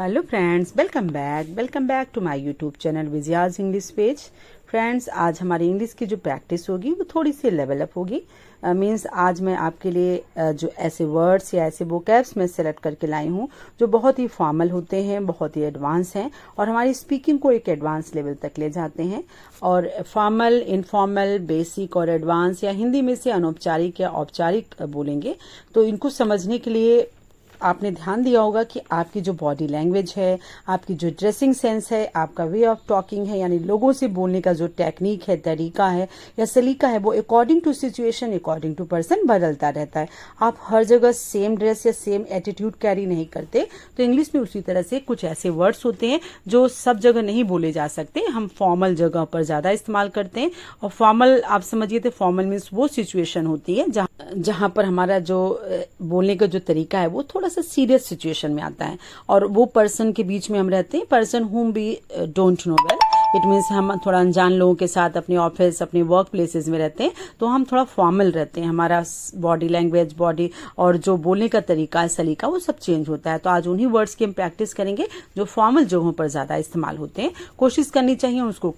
Hello friends, welcome back to my YouTube channel Vijaya's English page. Friends, आज हमारी English की जो प्रैक्टिस होगी वो थोड़ी सी लेवल अप होगी। मींस आज मैं आपके लिए जो ऐसे वर्ड्स या ऐसे वोकैब्स में सेलेक्ट करके लाई हूँ जो बहुत ही फॉर्मल होते हैं, बहुत ही एडवांस हैं और हमारी स्पीकिंग को एक एडवांस लेवल तक ले जाते हैं। और फॉर्मल, इनफॉर्मल, बेसिक और एडवांस या हिंदी में से अनौपचारिक या औपचारिक बोलेंगे। तो इनको समझने के लिए आपने ध्यान दिया होगा कि आपकी जो बॉडी लैंग्वेज है, आपकी जो ड्रेसिंग सेंस है, आपका वे ऑफ टॉकिंग है, यानी लोगों से बोलने का जो टेक्निक है, तरीका है या सलीका है, वो according to situation, according to person बदलता रहता है। आप हर जगह सेम ड्रेस या सेम एटीट्यूड कैरी नहीं करते। तो इंग्लिश में उसी तरह से कुछ ऐसे वर्ड्स होते हैं जो सब जगह नहीं बोले जा सकते। हम फॉर्मल जगह पर ज्यादा इस्तेमाल करते हैं। और फॉर्मल आप समझिए तो फॉर्मल मीन्स वो सिचुएशन होती है जहां पर हमारा जो बोलने का जो तरीका है वो थोड़ा सा सीरियस सिचुएशन में आता है और वो पर्सन के बीच में हम रहते हैं, person whom we don't know well. It means हम थोड़ा अनजान लोगों के साथ अपने ऑफिस, अपने वर्क प्लेसेस में रहते हैं, तो हम थोड़ा फॉर्मल रहते हैं। हमारा बॉडी लैंग्वेज, बॉडी और जो बोलने का तरीका, सलीका, वो सब चेंज होता है। तो आज उन्हीं वर्ड्स की हम प्रैक्टिस करेंगे जो फॉर्मल जगहों पर ज्यादा इस्तेमाल होते हैं। कोशिश करनी चाहिए उसको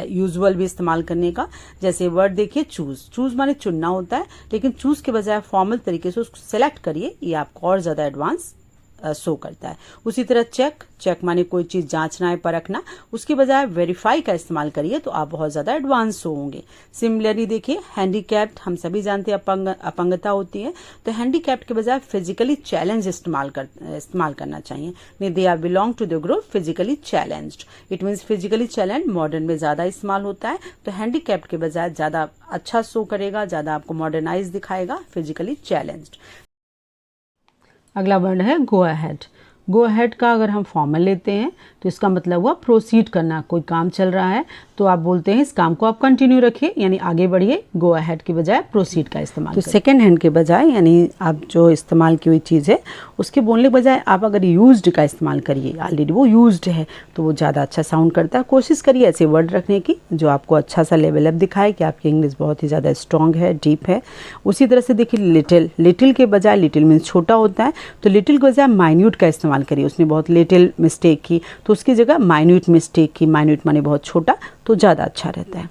यूजुअल भी इस्तेमाल करने का। जैसे वर्ड देखिए, चूज माने चुनना होता है, लेकिन चूज के बजाय फॉर्मल तरीके से उसको सेलेक्ट करिए, ये आपको और ज्यादा एडवांस शो करता है। उसी तरह चेक माने कोई चीज जांचना है, परखना, उसके बजाय वेरीफाई का इस्तेमाल करिए तो आप बहुत ज्यादा एडवांस शो होंगे। सिमिलरली देखिए, हैंडीकैप्ड, हम सभी जानते हैं अपंगता होती है, तो हैंडीकैप्ड के बजाय फिजिकली चैलेंज इस्तेमाल करना चाहिए। They are belong to the group physically challenged. It means physically challenge modern में ज्यादा इस्तेमाल होता है, तो हैंडीकैप्ड के बजाय ज्यादा अच्छा शो करेगा, ज्यादा आपको मॉडर्नाइज दिखाएगा फिजिकली चैलेंज्ड। अगला वर्ड है गो अहेड। गो अहेड का अगर हम फॉर्मल लेते हैं तो इसका मतलब हुआ प्रोसीड करना। कोई काम चल रहा है तो आप बोलते हैं इस काम को आप कंटिन्यू रखिए, यानी आगे बढ़िए। गो अहेड के बजाय प्रोसीड का इस्तेमाल। तो सेकेंड हैंड के बजाय, यानी आप जो इस्तेमाल की हुई चीज़ है उसके बोलने के बजाय आप अगर यूज्ड का इस्तेमाल करिए, ऑलरेडी वो यूज्ड है, तो वो ज़्यादा अच्छा साउंड करता है। कोशिश करिए ऐसे वर्ड रखने की जो आपको अच्छा सा लेवल अप दिखाए कि आपकी इंग्लिश बहुत ही ज़्यादा स्ट्रॉन्ग है, डीप है। उसी तरह से देखिए, लिटिल के बजाय, लिटिल मीन्स छोटा होता है, तो लिटिल के बजाय माइन्यूट का इस्तेमाल करिए। उसने बहुत लिटिल मिस्टेक की तो उसकी जगह माइन्यूट मिस्टेक की। माइन्यूट माने बहुत छोटा, तो ज़्यादा अच्छा रहता है।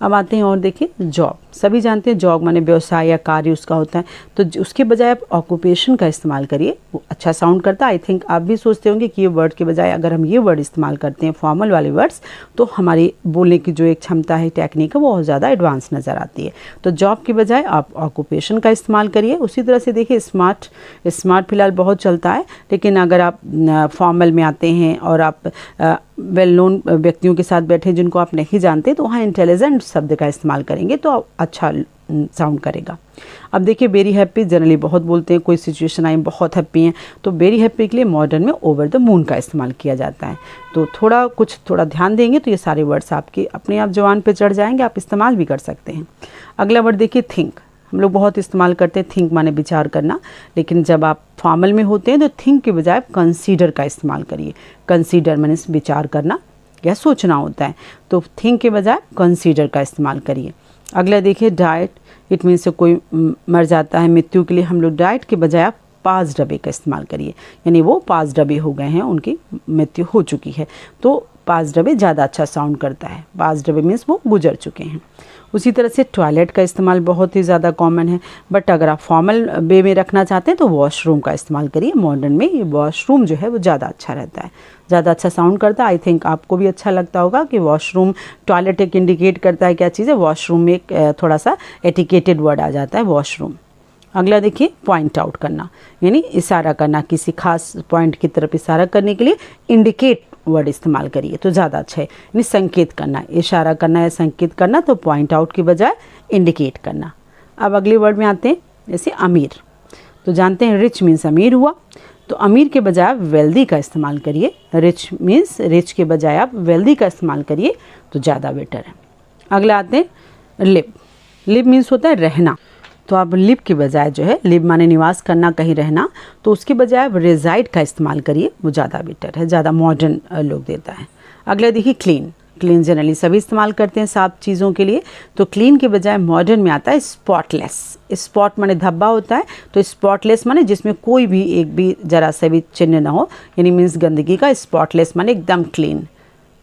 अब आते हैं और देखिए, जॉब। सभी जानते हैं जॉब माने व्यवसाय या कार्य उसका होता है, तो उसके बजाय आप ऑक्यूपेशन का इस्तेमाल करिए, वो अच्छा साउंड करता है। आई थिंक आप भी सोचते होंगे कि ये वर्ड के बजाय अगर हम ये वर्ड इस्तेमाल करते हैं, फॉर्मल वाले वर्ड्स, तो हमारी बोलने की जो एक क्षमता है, टेक्निक है, वो बहुत ज़्यादा एडवांस नज़र आती है। तो जॉब के बजाय आप ऑक्यूपेशन का इस्तेमाल करिए। उसी तरह से देखिए, स्मार्ट फिलहाल बहुत चलता है, लेकिन अगर आप फॉर्मल में आते हैं और आप वेल नोन व्यक्तियों के साथ बैठे जिनको आप नहीं जानते, तो वहाँ इंटेलिजेंट शब्द का इस्तेमाल करेंगे तो अच्छा साउंड करेगा। अब देखिए, वेरी हैप्पी जनरली बहुत बोलते हैं, कोई सिचुएशन आई बहुत हैप्पी हैं, तो वेरी हैप्पी के लिए मॉडर्न में ओवर द मून का इस्तेमाल किया जाता है। तो थोड़ा ध्यान देंगे तो ये सारे वर्ड्स आपके अपने आप जवान पे चढ़ जाएंगे, आप इस्तेमाल भी कर सकते हैं। अगला वर्ड देखिए, थिंक। हम लोग बहुत इस्तेमाल करते हैं थिंक माने विचार करना, लेकिन जब आप फॉर्मल में होते हैं तो थिंक के बजाय कंसीडर का इस्तेमाल करिए। कंसीडर माने विचार करना या सोचना होता है, तो थिंक के बजाय कंसीडर का इस्तेमाल करिए। अगला देखिए, डाइट। इट मीन्स से कोई मर जाता है, मृत्यु के लिए हम लोग डाइट के बजाय आप पास्ट डबे का इस्तेमाल करिए, यानी वो पास्ट डबे हो गए हैं, उनकी मृत्यु हो चुकी है, तो पास्ट डबे ज़्यादा अच्छा साउंड करता है। पास्ट डबे मीन्स वो गुजर चुके हैं। उसी तरह से टॉयलेट का इस्तेमाल बहुत ही ज़्यादा कॉमन है, बट अगर आप फॉर्मल वे में रखना चाहते हैं तो वॉशरूम का इस्तेमाल करिए। मॉडर्न में ये वॉशरूम जो है वो ज़्यादा अच्छा रहता है, ज़्यादा अच्छा साउंड करता है। आई थिंक आपको भी अच्छा लगता होगा कि वॉशरूम, टॉयलेट एक इंडिकेट करता है क्या चीज़ है, वॉशरूम में एक थोड़ा सा एटिकेटेड वर्ड आ जाता है, वॉशरूम। अगला देखिए, पॉइंट आउट करना, यानी इशारा करना, किसी खास पॉइंट की तरफ इशारा करने के लिए इंडिकेट वर्ड इस्तेमाल करिए तो ज़्यादा अच्छा है। यानी संकेत करना, इशारा करना या संकेत करना, तो पॉइंट आउट की बजाय इंडिकेट करना। अब अगले वर्ड में आते हैं, जैसे अमीर। तो जानते हैं रिच मीन्स अमीर हुआ, तो अमीर के बजाय आप वेल्दी का इस्तेमाल करिए। रिच मीन्स रिच के बजाय आप वेल्दी का इस्तेमाल करिए तो ज़्यादा बेटर है। अगला आते हैं लिव। लिव मीन्स होता है रहना, तो आप लिव के बजाय जो है, लिव माने निवास करना, कहीं रहना, तो उसके बजाय आप रेजाइड का इस्तेमाल करिए, वो ज़्यादा बेटर है, ज़्यादा मॉडर्न लुक देता है। अगला देखिए, क्लीन। क्लीन जनरली सभी इस्तेमाल करते हैं साफ चीज़ों के लिए, तो क्लीन के बजाय मॉडर्न में आता है स्पॉटलेस। स्पॉट माने धब्बा होता है, तो स्पॉटलेस माने जिसमें कोई भी एक भी जरा सा भी चिन्ह ना हो, यानी मीन्स गंदगी का। स्पॉटलेस माने एकदम क्लीन,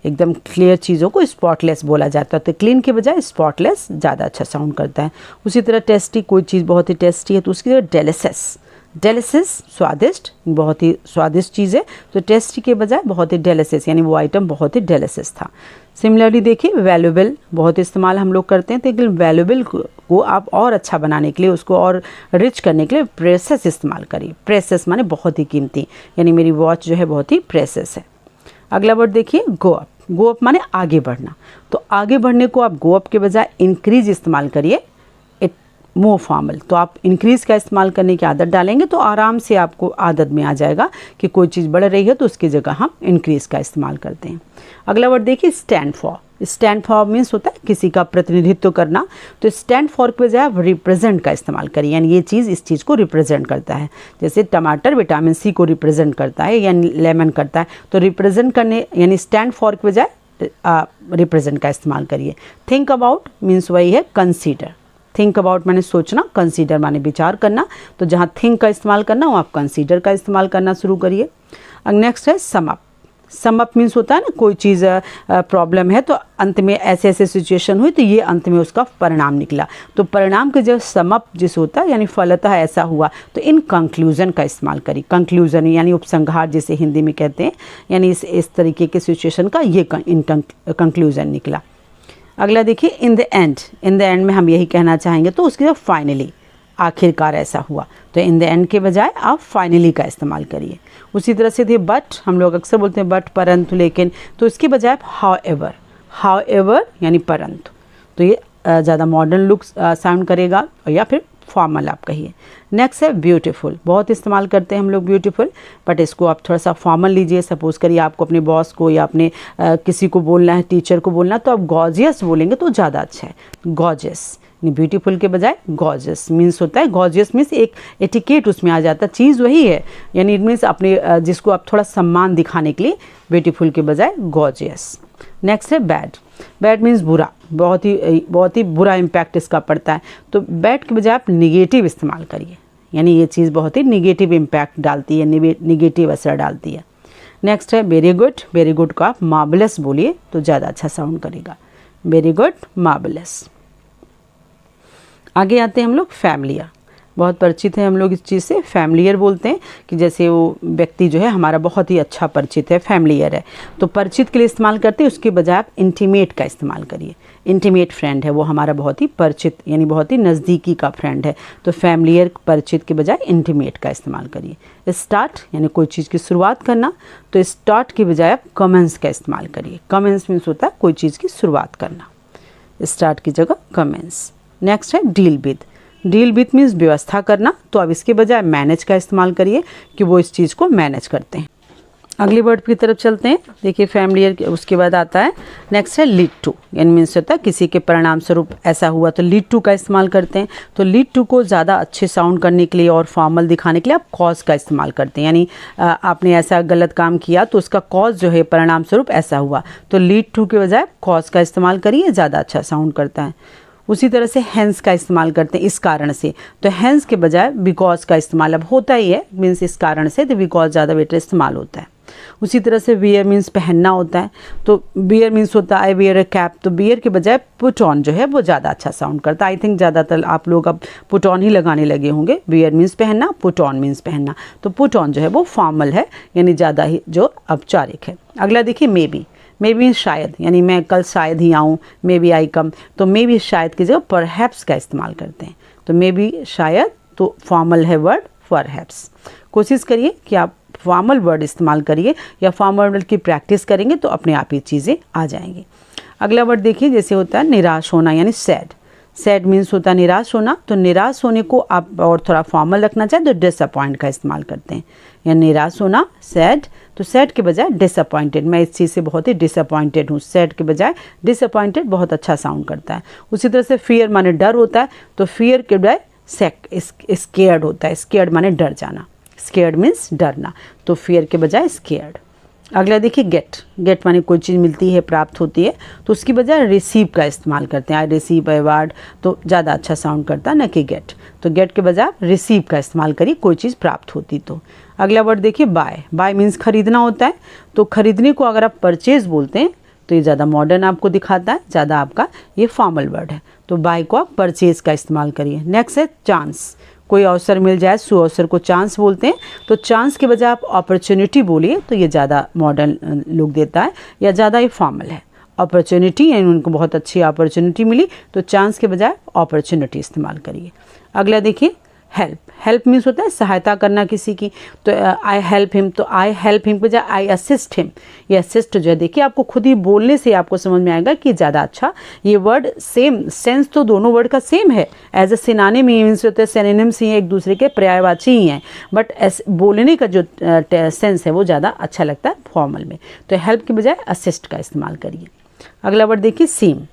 एकदम क्लियर चीज़ों को स्पॉटलेस बोला जाता है। तो क्लीन के बजाय स्पॉटलेस ज़्यादा अच्छा साउंड करता है। उसी तरह टेस्टी, कोई चीज़ बहुत ही टेस्टी है तो उसकी जगह डेलिसियस। डेलिसियस स्वादिष्ट, बहुत ही स्वादिष्ट चीज़ है, तो टेस्टी के बजाय बहुत ही डेलिसियस, यानी वो आइटम बहुत ही डेलिसियस था। सिमिलरली देखिए वैल्यूएबल बहुत इस्तेमाल हम लोग करते हैं, तो लेकिन वैल्यूएबल को आप और अच्छा बनाने के लिए, उसको और रिच करने के लिए प्रेसियस इस्तेमाल करिए। प्रेसियस माने बहुत ही कीमती, यानी मेरी वॉच जो है बहुत ही प्रेसियस है। अगला वर्ड देखिए गो अप। गो अप माने आगे बढ़ना, तो आगे बढ़ने को आप गो अप के बजाय इंक्रीज इस्तेमाल करिए, इट मोर फॉर्मल। तो आप इंक्रीज का इस्तेमाल करने की आदत डालेंगे तो आराम से आपको आदत में आ जाएगा कि कोई चीज़ बढ़ रही है तो उसकी जगह हम इंक्रीज का इस्तेमाल करते हैं। अगला वर्ड देखिए stand for. Stand for means होता है किसी का प्रतिनिधित्व करना, तो स्टैंड फॉर के बजाय आप रिप्रेजेंट का इस्तेमाल करिए, यानी ये चीज़ इस चीज़ को रिप्रेजेंट करता है। जैसे टमाटर विटामिन सी को रिप्रेजेंट करता है, यानी लेमन करता है, तो रिप्रेजेंट करने यानी स्टैंड फॉर के बजाय रिप्रेजेंट का इस्तेमाल करिए। थिंक अबाउट मीन्स वही है कंसीडर। थिंक अबाउट माने सोचना, कंसीडर माने विचार करना, तो जहाँ थिंक का इस्तेमाल करना हो आप कंसीडर का इस्तेमाल करना शुरू करिए। नेक्स्ट है sum up. Sum up means होता है ना कोई चीज़ प्रॉब्लम है तो अंत में ऐसे ऐसे सिचुएशन हुई तो ये अंत में उसका परिणाम निकला, तो परिणाम के जो सम अप जिस होता है यानी फलतः ऐसा हुआ, तो इन कंक्लूजन का इस्तेमाल करिए। कंक्लूजन यानी उपसंहार जिसे हिंदी में कहते हैं, यानी इस तरीके के सिचुएशन का ये इन कंक्लूजन निकला। अगला देखिए in the end. In the end में हम यही कहना चाहेंगे, तो उसके जब फाइनली आखिरकार ऐसा हुआ, तो इन द एंड के बजाय आप फाइनली का इस्तेमाल करिए। उसी तरह से थे बट, हम लोग अक्सर बोलते हैं बट परंतु लेकिन, तो इसके बजाय आप हाउ एवर। हाउ एवर यानी परंतु, तो ये ज़्यादा मॉडर्न लुक साउंड करेगा, या फिर फॉर्मल आप कहिए। नेक्स्ट है ब्यूटीफुल। बहुत इस्तेमाल करते हैं हम लोग ब्यूटीफुल, बट इसको आप थोड़ा सा फॉर्मल लीजिए। सपोज करिए आपको अपने बॉस को या अपने किसी को बोलना है, टीचर को बोलना, तो आप गॉर्जियस बोलेंगे तो ज़्यादा अच्छा है। गॉर्जियस ब्यूटीफुल के बजाय गॉर्जियस मीन्स होता है, गॉर्जियस मीन्स एक एटिकेट उसमें आ जाता है, चीज़ वही है, यानी इट मीन्स अपने जिसको आप थोड़ा सम्मान दिखाने के लिए ब्यूटीफुल के बजाय गॉर्जियस। नेक्स्ट है बैड। बैड मीन्स बुरा, बहुत ही बुरा इम्पैक्ट इसका पड़ता है, तो बैड के बजाय आप निगेटिव इस्तेमाल करिए, यानी ये चीज़ बहुत ही निगेटिव इम्पैक्ट डालती है, निगेटिव असर डालती है। नेक्स्ट है वेरी गुड। वेरी गुड को आप मार्वलस बोलिए तो ज़्यादा अच्छा साउंड करेगा। Very good, marvellous. आगे आते हैं हम लोग फैमिलियर। बहुत परिचित है हम लोग इस चीज़ से, फैमिलियर बोलते हैं कि जैसे वो व्यक्ति जो है हमारा बहुत ही अच्छा परिचित है, फैमिलियर है, तो परिचित के लिए इस्तेमाल करते हैं, उसके बजाय आप इंटीमेट का इस्तेमाल करिए। इंटीमेट फ्रेंड है, वो हमारा बहुत ही परिचित यानी बहुत ही नज़दीकी का फ्रेंड है, तो फैमिलियर परिचित के बजाय इंटीमेट का इस्तेमाल करिए। स्टार्ट यानी कोई चीज़ की शुरुआत करना, तो स्टार्ट के बजाय आप कमेंस का इस्तेमाल करिए। कमेंस मीन्स होता है कोई चीज़ की शुरुआत करना, स्टार्ट की जगह कमेंस। नेक्स्ट है deal with. Deal with means व्यवस्था करना, तो अब इसके बजाय मैनेज का इस्तेमाल करिए कि वो इस चीज़ को मैनेज करते हैं। अगले वर्ड की तरफ चलते हैं। देखिए फैमिलियर, उसके बाद आता है नेक्स्ट है लीड टू, यानी मीन्स होता है किसी के परिणाम स्वरूप ऐसा हुआ, तो लीड टू का इस्तेमाल करते हैं। तो लीड टू को ज़्यादा अच्छे साउंड करने के लिए और फॉर्मल दिखाने के लिए आप कॉज का इस्तेमाल करते हैं, यानी आपने ऐसा गलत काम किया तो उसका कॉज जो है परिणाम स्वरूप ऐसा हुआ, तो लीड टू के बजाय कॉज का इस्तेमाल करिए, ज़्यादा अच्छा साउंड करता है। उसी तरह से हैंस का इस्तेमाल करते हैं, इस कारण से, तो हैंस के बजाय बिकॉज का इस्तेमाल अब होता ही है, मीन्स इस कारण से, तो बिकॉज ज़्यादा बेटर इस्तेमाल होता है। उसी तरह से वियर मीन्स पहनना होता है, तो वियर मीन्स होता है आई वियर अ कैप, तो वियर के बजाय पुट ऑन जो है वो ज़्यादा अच्छा साउंड करता है। आई थिंक ज़्यादातर आप लोग अब पुट ऑन ही लगाने लगे होंगे। वियर मीन्स पहनना, पुट ऑन मीन्स पहनना, तो पुट ऑन जो है वो फॉर्मल है, यानी ज़्यादा ही जो औपचारिक है। अगला देखिए मे बी। मे बी शायद, यानी मैं कल शायद ही आऊँ, मे बी आई कम, तो मे बी शायद की जगह परहैप्स का इस्तेमाल करते हैं, तो मे बी शायद, तो फॉर्मल है वर्ड परहैप्स। कोशिश करिए कि आप फॉर्मल वर्ड इस्तेमाल करिए, या फॉर्मल वर्ड की प्रैक्टिस करेंगे तो अपने आप ही चीज़ें आ जाएंगी। अगला वर्ड देखिए, जैसे होता है निराश होना, यानी सैड। सैड मीन्स होता है निराश होना, तो निराश होने को आप और थोड़ा फॉर्मल रखना चाहें तो डिसअपॉइंट का इस्तेमाल करते हैं, या निराश होना सैड, तो सैड के बजाय डिसअपॉइंटेड। मैं इस चीज़ से बहुत ही डिसअपॉइंटेड हूँ, सैड के बजाय डिसअपॉइंटेड बहुत अच्छा साउंड करता है। उसी तरह से फियर माने डर होता है, तो फियर के बजाय स्केयर्ड होता है, स्केयर्ड माने डर जाना, स्केयर्ड मीन्स डरना, तो फियर के बजाय स्केयर्ड। अगला देखिए गेट। गेट माने कोई चीज़ मिलती है, प्राप्त होती है, तो उसकी बजाय रिसीव का इस्तेमाल करते हैं। आई रिसीव अवार्ड तो ज़्यादा अच्छा साउंड करता है, न कि गेट। तो गेट के बजाय रिसीव का इस्तेमाल करिए कोई चीज़ प्राप्त होती तो। अगला वर्ड देखिए बाय। बाय मीन्स खरीदना होता है, तो खरीदने को अगर आप परचेज बोलते हैं तो ये ज़्यादा मॉडर्न आपको दिखाता है, ज़्यादा आपका ये फॉर्मल वर्ड है। तो बाय को आप परचेज का इस्तेमाल करिए। नेक्स्ट है चांस। कोई अवसर मिल जाए, सुअवसर को चांस बोलते हैं, तो चांस के बजाय आप अपॉर्चुनिटी बोलिए तो ये ज़्यादा मॉडर्न लुक देता है या ज़्यादा ये फॉर्मल है। अपॉर्चुनिटी यानी उनको बहुत अच्छी अपॉर्चुनिटी मिली, तो चांस के बजाय अपॉर्चुनिटी इस्तेमाल करिए। अगला देखिए हेल्प। हेल्प मीन्स होता है सहायता करना किसी की, तो आई हेल्प हिम, तो आई हेल्प हिम के बजाय आई असिस्ट हिम। ये असिस्ट जो है देखिए आपको खुद ही बोलने से आपको समझ में आएगा कि ज़्यादा अच्छा। ये वर्ड सेम सेंस तो दोनों वर्ड का सेम है, एज ए सिनोनिम मीन्स होते हैं, सिनोनिम्स ही हैं, एक दूसरे के पर्यायवाची ही हैं, बट बोलने का जो सेंस है वो ज़्यादा अच्छा लगता है फॉर्मल में। तो हेल्प के बजाय असिस्ट का इस्तेमाल करिए। अगला वर्ड देखिए सीम।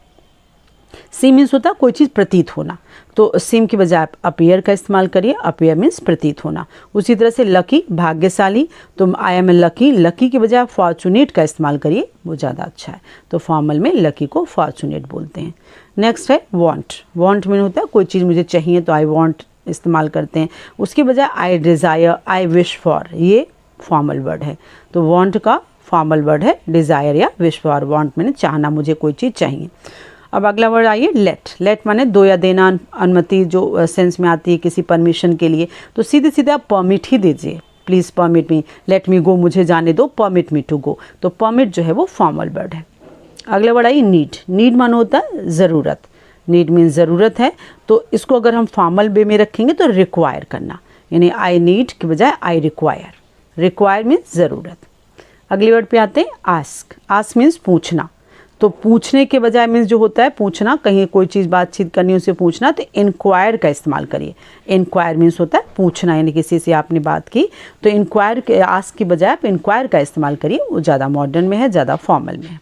सीम मीन्स होता है कोई चीज़ प्रतीत होना, तो सीम की बजाय आप अपीयर का इस्तेमाल करिए। अपीयर मीन्स प्रतीत होना। उसी तरह से लकी, भाग्यशाली, तो I am a lucky. Lucky की बजाय फॉर्चुनेट का इस्तेमाल करिए, वो ज़्यादा अच्छा है। तो फॉर्मल में लकी को फॉर्चुनेट बोलते हैं। नेक्स्ट है वांट। वांट मीन होता है कोई चीज़ मुझे चाहिए, तो आई वांट इस्तेमाल करते हैं। उसकी बजाय आई डिज़ायर, आई विश फॉर, ये फॉर्मल वर्ड है। तो वांट का फॉर्मल वर्ड है डिज़ायर या विश फॉर। वांट मैंने चाहना, मुझे कोई चीज़ चाहिए। अब अगला वर्ड आइए लेट। लेट माने दो या देना, अनुमति जो सेंस में आती है किसी परमिशन के लिए, तो सीधे सीधे आप परमिट ही दीजिए। Please permit me, let me go, मुझे जाने दो, परमिट मी टू गो। तो परमिट जो है वो फॉर्मल वर्ड है। अगला वर्ड आइए नीड। नीड मानो होता है ज़रूरत। नीड मीन्स ज़रूरत है, तो इसको अगर हम फॉर्मल वे में रखेंगे तो रिक्वायर करना, यानी आई नीड के बजाय आई रिक्वायर। रिक्वायर मीन्स ज़रूरत। अगले वर्ड पे आते हैं आस्क। आस्क मीन्स पूछना, तो पूछने के बजाय मीन्स जो होता है पूछना, कहीं कोई चीज़ बातचीत करनी उसे पूछना, तो इंक्वायर का इस्तेमाल करिए। इंक्वायर मीन्स होता है पूछना, यानी किसी से आपने बात की, तो इंक्वायर आस्क की बजाय आप इंक्वायर का इस्तेमाल करिए, वो ज़्यादा मॉडर्न में है, ज़्यादा फॉर्मल में है।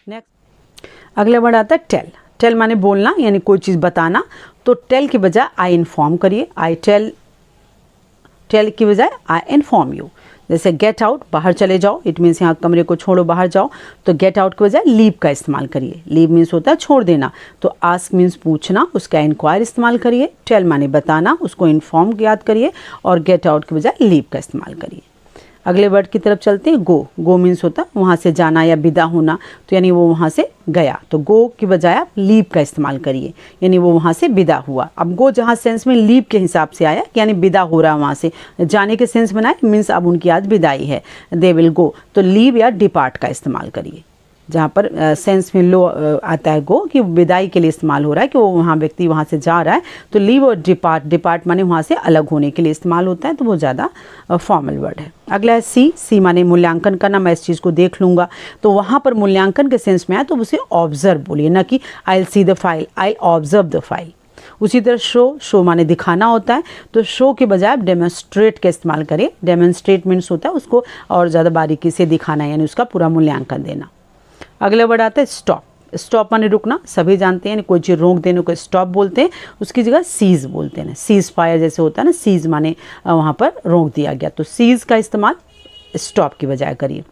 नेक्स्ट अगला वर्ड आता है टेल। टेल माने बोलना, यानी कोई चीज़ बताना, तो टेल की बजाय आई इन्फॉर्म करिए। आई टेल, टेल की बजाय आई इन्फॉर्म यू। जैसे गेट आउट, बाहर चले जाओ, इट मीन्स यहाँ कमरे को छोड़ो, बाहर जाओ, तो गेट आउट के बजाय लीव का इस्तेमाल करिए। लीव मीन्स होता है छोड़ देना, तो आस्क मीन्स पूछना, उसका इंक्वायर इस्तेमाल करिए। टेल माने बताना, उसको इन्फॉर्म याद करिए, और गेट आउट के बजाय लीव का इस्तेमाल करिए। अगले वर्ड की तरफ चलते हैं गो। गो मीन्स होता है वहाँ से जाना या विदा होना, तो यानी वो वहाँ से गया, तो गो की बजाय आप लीव का इस्तेमाल करिए, यानी वो वहाँ से विदा हुआ। अब गो जहाँ सेंस में लीव के हिसाब से आया, यानी विदा हो रहा है वहाँ से, जाने के सेंस में आए मीन्स अब उनकी आज विदाई है, दे विल गो, तो लीव या डिपार्ट का इस्तेमाल करिए। जहाँ पर सेंस में लो आता है गो कि विदाई के लिए इस्तेमाल हो रहा है, कि वो वहाँ व्यक्ति वहाँ से जा रहा है, तो लीव और डिपार्ट, डिपार्ट माने वहाँ से अलग होने के लिए इस्तेमाल होता है, तो वो ज़्यादा फॉर्मल वर्ड है। अगला है सी। सी माने मूल्यांकन करना, मैं इस चीज़ को देख लूँगा, तो वहाँ पर मूल्यांकन के सेंस में आए तो उसे ऑब्जर्व बोलिए, ना कि I will see the file, I observe the file. उसी तरह शो। शो माने दिखाना होता है, तो शो के बजाय आप डेमोन्स्ट्रेट का इस्तेमाल करें। डेमोन्स्ट्रेट मीन्स होता है उसको और ज़्यादा बारीकी से दिखाना, यानी उसका पूरा मूल्यांकन देना। अगला वर्ड आता है स्टॉप। स्टॉप माने रुकना, सभी जानते हैं, कोई चीज़ रोक देने को स्टॉप बोलते हैं, उसकी जगह सीज बोलते हैं। सीज फायर जैसे होता है ना, सीज माने वहाँ पर रोक दिया गया, तो सीज का इस्तेमाल स्टॉप की बजाय करिए।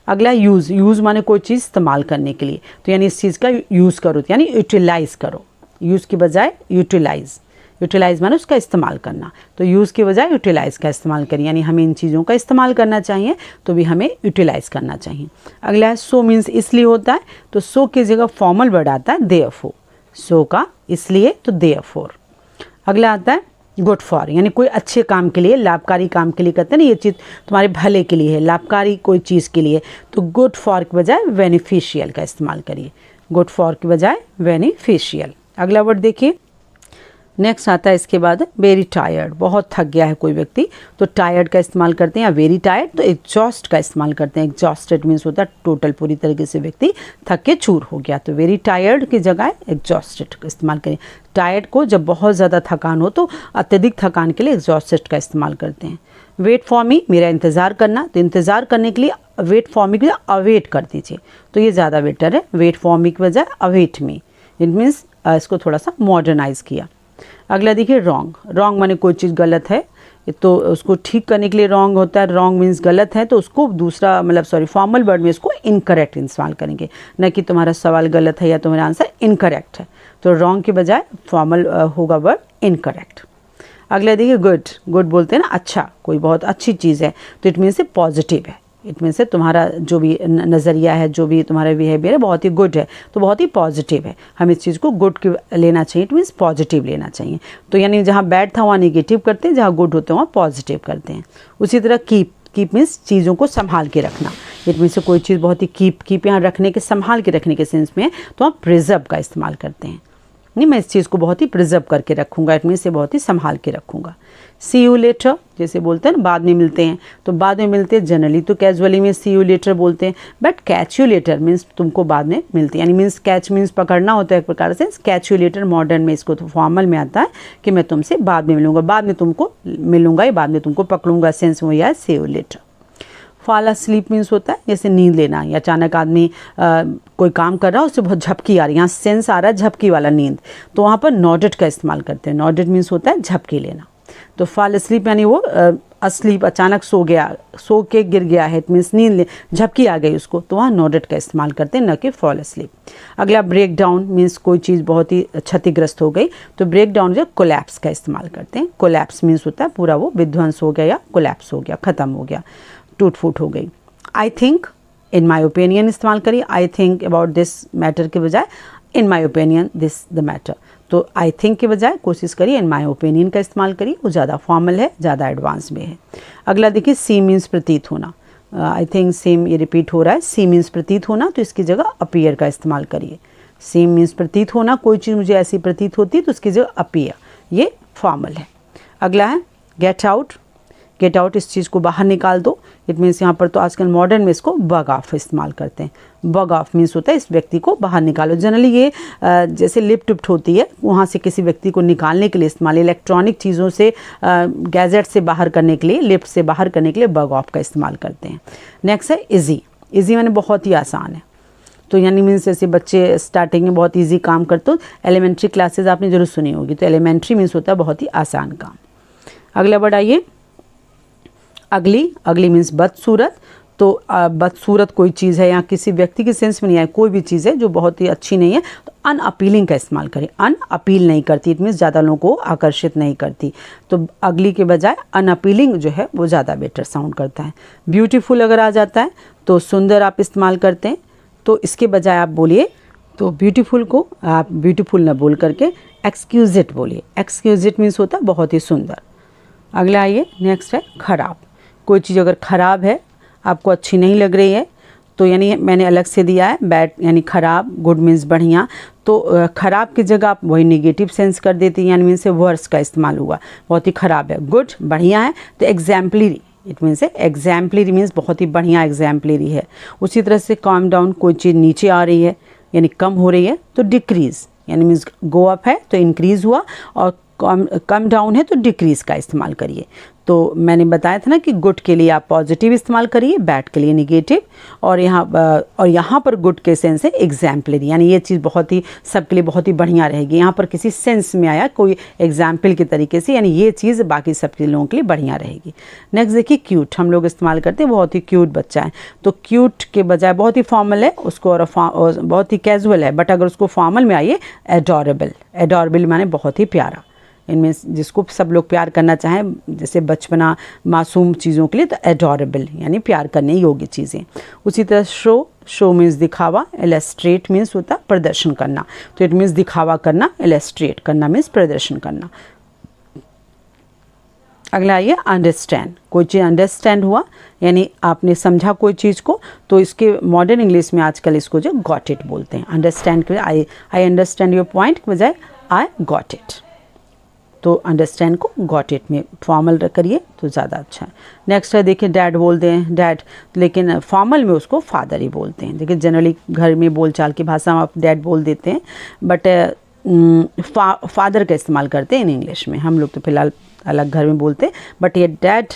अगला यूज़। यूज़ माने कोई चीज़ इस्तेमाल करने के लिए, तो यानी इस चीज़ का यूज़ करो, यानी यूटिलाइज़ करो। यूज़ की बजाय यूटिलाइज़। यूटिलाइज़ माने उसका इस्तेमाल करना, तो यूज़ की बजाय यूटिलाइज़ का इस्तेमाल करिए, यानी हमें इन चीज़ों का इस्तेमाल करना चाहिए, तो भी हमें यूटिलाइज़ करना चाहिए। अगला है सो मीन्स इसलिए होता है, तो सो की जगह फॉर्मल वर्ड आता है देयरफॉर। सो का इसलिए, तो देयरफॉर। अगला आता है गुड फॉर, यानी कोई अच्छे काम के लिए, लाभकारी काम के लिए कहते हैं ना, ये चीज़ तुम्हारे भले के लिए है, लाभकारी कोई चीज़ के लिए, तो गुड फॉर के बजाय बेनिफिशियल का इस्तेमाल करिए। गुड फॉर के बजाय बेनिफिशियल। अगला वर्ड देखिए, नेक्स्ट आता है इसके बाद वेरी टायर्ड। बहुत थक गया है कोई व्यक्ति, तो टायर्ड का इस्तेमाल करते हैं, या वेरी टायर्ड तो एग्जॉस्ट का इस्तेमाल करते हैं। एग्जॉस्टेड मीन्स होता है टोटल, पूरी तरीके से व्यक्ति थक के चूर हो गया, तो वेरी टायर्ड की जगह एग्जॉस्टेड का इस्तेमाल करें। टायर्ड को जब बहुत ज़्यादा थकान हो, तो अत्यधिक थकान के लिए एग्जॉस्टेड का इस्तेमाल करते हैं। वेट फॉर मी, मेरा इंतज़ार करना, तो इंतज़ार करने के लिए वेट फॉर मी की बजाय अवेट कर दीजिए, तो ये ज़्यादा बेटर है। वेट फॉर मी की बजाय अवेट मी, इट मीन्स इसको थोड़ा सा मॉडर्नाइज किया। अगला देखिए रॉन्ग। रॉन्ग माने कोई चीज़ गलत है, तो उसको ठीक करने के लिए रॉन्ग होता है, रॉन्ग मीन्स गलत है, तो उसको दूसरा मतलब सॉरी फॉर्मल वर्ड में इसको इनकरेक्ट इस्तेमाल करेंगे, न कि तुम्हारा सवाल गलत है या तुम्हारा आंसर इनकरेक्ट है। तो रॉन्ग के बजाय फॉर्मल होगा वर्ड इनकरेक्ट। अगला देखिए गुड, गुड बोलते हैं ना अच्छा, कोई बहुत अच्छी चीज़ है, तो इट मीन्स से पॉजिटिव है, इट मीन्स से तुम्हारा जो भी नज़रिया है, जो भी तुम्हारा बिहेवियर है बहुत ही गुड है, तो बहुत ही पॉजिटिव है, हम इस चीज़ को गुड लेना चाहिए, इट मीन्स पॉजिटिव लेना चाहिए। तो यानी जहाँ बैड था वहाँ निगेटिव करते हैं, जहाँ गुड होते हैं वहाँ पॉजिटिव करते हैं। उसी तरह कीप मीन्स चीज़ों को संभाल के रखना, इट मीन्स से कोई चीज़ बहुत ही कीप यहाँ रखने के, संभाल के रखने के सेंस में है, तो हम प्रिजर्व का इस्तेमाल करते हैं, नहीं मैं इस चीज़ को बहुत ही प्रिजर्व करके रखूँगा, इट मीन्स से बहुत ही संभाल के रखूँगा। सी यू लेटर जैसे बोलते हैं ना बाद में मिलते हैं, तो बाद में मिलते हैं जनरली तो कैजुअली में सी यू लेटर बोलते हैं, but catch you later means तुमको बाद में मिलते हैं, यानी मीन्स कैच मीन्स पकड़ना होता है एक प्रकार से, कैच यू लेटर मॉडर्न में इसको तो फॉर्मल में आता है कि मैं तुमसे बाद में मिलूंगा, बाद में तुमको मिलूंगा या बाद में तुमको पकड़ूंगा, सेंस में है see you later. Fall asleep means होता है जैसे नींद लेना, या अचानक आदमी कोई काम कर रहा है उससे बहुत झपकी आ रही है, यहाँ सेंस आ रहा है झपकी वाला नींद, तो वहाँ पर नॉडेड का इस्तेमाल करते हैं, नॉडेड मीन्स होता है झपकी लेना। तो फॉल अस्लीप यानी वो अस्लीप अचानक सो गया, सो के गिर गया है, इट मीन्स नींद झपकी आ गई उसको, तो वहाँ नॉडेड का इस्तेमाल करते हैं, न कि फॉल अस्लीप। अगला ब्रेक डाउन मीन्स कोई चीज़ बहुत ही क्षतिग्रस्त हो गई, तो ब्रेक डाउन जो कोलैप्स का इस्तेमाल करते हैं, कोलैप्स मीन्स होता है पूरा वो विध्वंस हो गया या कोलैप्स हो गया, ख़त्म हो गया, टूट फूट हो गई। I think, in my opinion इस्तेमाल करिए, I think about this matter के बजाय in my opinion this the matter, तो आई थिंक के बजाय कोशिश करिए इन माई ओपिनियन का इस्तेमाल करिए, वो ज़्यादा फॉर्मल है, ज़्यादा एडवांस में है। अगला देखिए सी मीन्स प्रतीत होना, आई थिंक सेम ये रिपीट हो रहा है, सी मीन्स प्रतीत होना, तो इसकी जगह अपीयर का इस्तेमाल करिए। सी मीन्स प्रतीत होना, कोई चीज़ मुझे ऐसी प्रतीत होती है तो उसकी जगह अपीयर, ये फॉर्मल है। अगला है गेट आउट, गेट आउट इस चीज़ को बाहर निकाल दो, इट मीन्स यहाँ पर तो आजकल मॉडर्न में इसको बग ऑफ इस्तेमाल करते हैं, बग ऑफ मीन्स होता है इस व्यक्ति को बाहर निकालो, जनरली ये जैसे लिफ्ट उफ्ट होती है वहाँ से किसी व्यक्ति को निकालने के लिए इस्तेमाल, इलेक्ट्रॉनिक चीज़ों से गैजेट से बाहर करने के लिए, लिफ्ट से बाहर करने के लिए बग ऑफ का इस्तेमाल करते हैं। नेक्स्ट है इजी, इजी माने बहुत ही आसान है, तो यानी मीन्स जैसे बच्चे स्टार्टिंग में बहुत ईजी काम करते हो, एलिमेंट्री क्लासेज आपने जरूर सुनी होगी, तो एलिमेंट्री मीन्स होता है बहुत ही आसान काम। अगला वर्ड आइए अगली, अगली मीन्स बदसूरत, तो बदसूरत कोई चीज़ है, यहाँ किसी व्यक्ति के सेंस में नहीं है, कोई भी चीज़ है जो बहुत ही अच्छी नहीं है, तो अनअपीलिंग का इस्तेमाल करें, अनअपील नहीं करती, इट मीन्स ज़्यादा लोगों को आकर्षित नहीं करती, तो अगली के बजाय अनअपीलिंग जो है वो ज़्यादा बेटर साउंड करता है। ब्यूटीफुल अगर आ जाता है तो सुंदर आप इस्तेमाल करते हैं, तो इसके बजाय आप बोलिए, तो ब्यूटीफुल को आप ब्यूटीफुल न बोल करके एक्सक्यूजिट बोलिए, एक्सक्यूजिट मीन्स होता है बहुत ही सुंदर। अगला आइए नेक्स्ट है खराब, कोई चीज़ अगर ख़राब है, आपको अच्छी नहीं लग रही है, तो यानी मैंने अलग से दिया है बैड यानी ख़राब, गुड मीन्स बढ़िया, तो ख़राब की जगह आप वही निगेटिव सेंस कर देती हैं, यानी मीन्स से वर्स का इस्तेमाल हुआ, बहुत ही ख़राब है, गुड बढ़िया है, तो exemplary, it means exemplary means बहुत ही बढ़िया एग्जाम्पलरी है। उसी तरह से कम डाउन, कोई चीज़ नीचे आ रही है यानी कम हो रही है, तो डिक्रीज़ यानी मीन्स गो अप है तो इंक्रीज़ हुआ, और कम डाउन है तो डिक्रीज़ का इस्तेमाल करिए। तो मैंने बताया था ना कि गुड के लिए आप पॉजिटिव इस्तेमाल करिए, बैड के लिए निगेटिव, और यहाँ पर गुड के सेंस है एग्जाम्पलरी, यानी ये चीज़ बहुत ही सबके लिए बहुत ही बढ़िया रहेगी, यहाँ पर किसी सेंस में आया कोई एग्जाम्पल के तरीके से, यानी ये चीज़ बाकी सबके लोगों के लिए बढ़िया रहेगी। नेक्स्ट देखिए क्यूट, हम लोग इस्तेमाल करते हैं बहुत ही क्यूट बच्चा है, तो क्यूट के बजाय बहुत ही फॉर्मल है उसको, और बहुत ही कैजुअल है, बट अगर उसको फॉर्मल में आइए एडोरेबल, एडोरेबल माने बहुत ही प्यारा, इनमें जिसको सब लोग प्यार करना चाहें, जैसे बचपना मासूम चीज़ों के लिए, तो एडोरेबल यानी प्यार करने योग्य चीज़ें। उसी तरह शो मीन्स दिखावा, इलस्ट्रेट मीन्स होता प्रदर्शन करना, तो इट मीन्स दिखावा करना, इलस्ट्रेट करना मीन्स प्रदर्शन करना। अगला आइए अंडरस्टैंड, कोई चीज़ अंडरस्टैंड हुआ यानी आपने समझा कोई चीज़ को, तो इसके मॉडर्न इंग्लिश में आजकल इसको जो गॉट इट बोलते हैं, अंडरस्टैंड के बजाय आई अंडरस्टैंड योर पॉइंट के बजाय आई गॉट इट, तो अंडरस्टैंड को गॉट इट में फॉर्मल करिए तो ज़्यादा अच्छा है। नेक्स्ट है देखिए डैड बोलते हैं, डैड, लेकिन फॉर्मल में उसको फादर ही बोलते हैं, देखिए जनरली घर में बोलचाल की भाषा में आप डैड बोल देते हैं, बट फादर का इस्तेमाल करते हैं इन इंग्लिश में, हम लोग तो फिलहाल अलग घर में बोलते हैं, बट ये डैड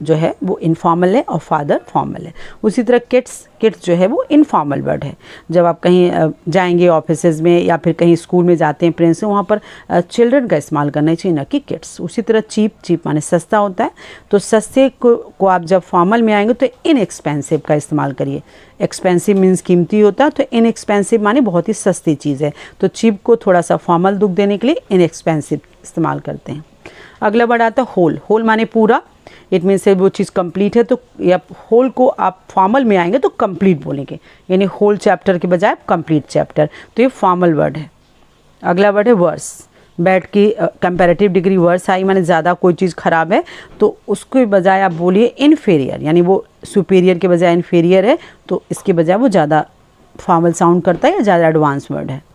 जो है वो इनफॉर्मल है और फादर फॉर्मल है। उसी तरह किड्स जो है वो इनफॉर्मल वर्ड है। जब आप कहीं जाएंगे ऑफिसेज में या फिर कहीं स्कूल में जाते हैं पेरेंट्स से, वहाँ पर चिल्ड्रन का इस्तेमाल करना चाहिए, ना कि किड्स। उसी तरह चीप माने सस्ता होता है, तो सस्ते को आप जब फॉर्मल में आएंगे तो इनएक्सपेंसिव का इस्तेमाल करिए। एक्सपेंसिव मीन्स कीमती होता है, तो इनएक्सपेंसिव माने बहुत ही सस्ती चीज़ है। तो चीप को थोड़ा सा फॉर्मल लुक देने के लिए इनएक्सपेंसिव इस्तेमाल करते हैं। अगला वर्ड आता है होल माने पूरा। इट मीन्स वो चीज़ कंप्लीट है, तो या होल को आप फॉर्मल में आएंगे तो कंप्लीट बोलेंगे, यानी होल चैप्टर के बजाय कंप्लीट चैप्टर, तो ये फॉर्मल वर्ड है। अगला वर्ड है वर्स। बैड की कंपैरेटिव डिग्री वर्स आई माने ज़्यादा कोई चीज़ ख़राब है, तो उसके बजाय आप बोलिए इन्फीरियर, यानी वो सुपीरियर के बजाय इन्फीरियर है, तो इसके बजाय वो ज़्यादा फॉर्मल साउंड करता है या ज़्यादा एडवांस वर्ड है।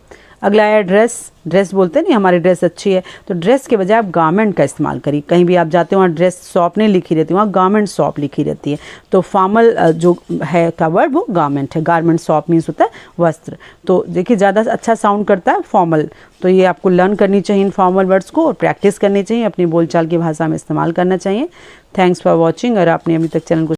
अगला है ड्रेस बोलते हैं नहीं, हमारी ड्रेस अच्छी है, तो ड्रेस के बजाय आप गारमेंट का इस्तेमाल करिए। कहीं भी आप जाते हो वहाँ ड्रेस शॉप नहीं लिखी रहती, वहाँ गारमेंट शॉप लिखी रहती है, तो फॉर्मल जो है का वर्ड वो गारमेंट है। गारमेंट शॉप मीन्स होता है वस्त्र। तो देखिए ज़्यादा अच्छा साउंड करता है फॉर्मल। तो ये आपको लर्न करनी चाहिए इन फॉर्मल वर्ड्स को, और प्रैक्टिस करनी चाहिए, अपनी बोलचाल की भाषा में इस्तेमाल करना चाहिए। Thanks for watching. अगर आपने अभी तक चैनल को